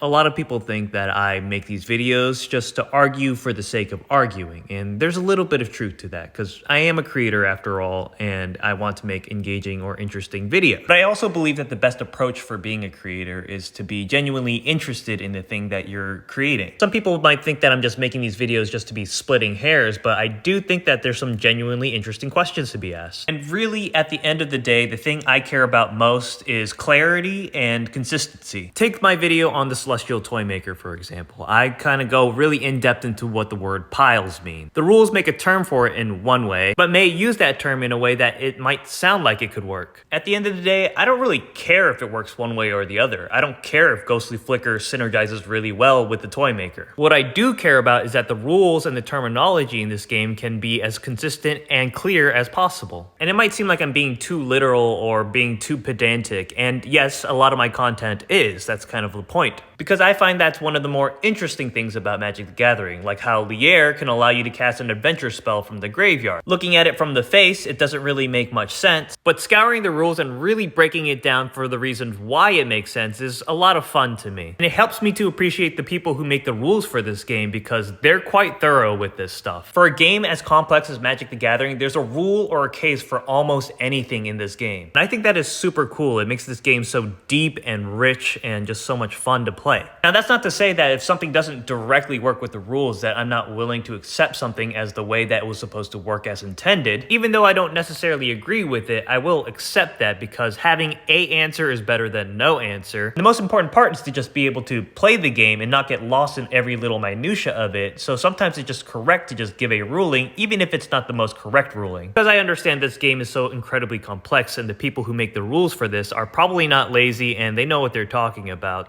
A lot of people think that I make these videos just to argue for the sake of arguing, and there's a little bit of truth to that, because I am a creator after all, and I want to make engaging or interesting videos. But I also believe that the best approach for being a creator is to be genuinely interested in the thing that you're creating. Some people might think that I'm just making these videos just to be splitting hairs, but I do think that there's some genuinely interesting questions to be asked. And really, at the end of the day, the thing I care about most is clarity and consistency. Take my video on the Celestial Toy Maker, for example. I kind of go really in-depth into what the word piles mean. The rules make a term for it in one way, but may use that term in a way that it might sound like it could work. At the end of the day, I don't really care if it works one way or the other. I don't care if Ghostly Flicker synergizes really well with the Toy Maker. What I do care about is that the rules and the terminology in this game can be as consistent and clear as possible. And it might seem like I'm being too literal or being too pedantic, and yes, a lot of my content is. That's kind of the point. Because I find that's one of the more interesting things about Magic the Gathering, like how Lier can allow you to cast an adventure spell from the graveyard. Looking at it from the face, it doesn't really make much sense, but scouring the rules and really breaking it down for the reasons why it makes sense is a lot of fun to me. And it helps me to appreciate the people who make the rules for this game because they're quite thorough with this stuff. For a game as complex as Magic the Gathering, there's a rule or a case for almost anything in this game. And I think that is super cool. It makes this game so deep and rich and just so much fun to play. Now, that's not to say that if something doesn't directly work with the rules that I'm not willing to accept something as the way that it was supposed to work as intended. Even though I don't necessarily agree with it, I will accept that because having a answer is better than no answer. The most important part is to just be able to play the game and not get lost in every little minutia of it. So sometimes it's just correct to just give a ruling, even if it's not the most correct ruling. Because I understand this game is so incredibly complex and the people who make the rules for this are probably not lazy and they know what they're talking about.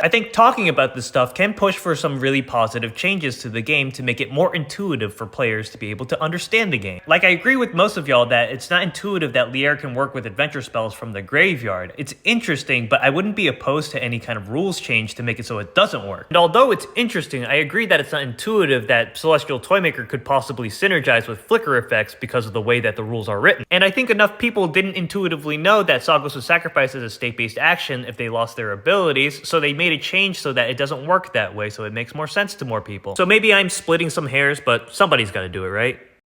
I think talking about this stuff can push for some really positive changes to the game to make it more intuitive for players to be able to understand the game. Like, I agree with most of y'all that it's not intuitive that Lier can work with adventure spells from the graveyard. It's interesting, but I wouldn't be opposed to any kind of rules change to make it so it doesn't work. And although it's interesting, I agree that it's not intuitive that Celestial Toymaker could possibly synergize with flicker effects because of the way that the rules are written. And I think enough people didn't intuitively know that Sagas was sacrificed as a state-based action if they lost their abilities, so they made a change so that it doesn't work that way, so it makes more sense to more people. So maybe I'm splitting some hairs, but somebody's got to do it, right?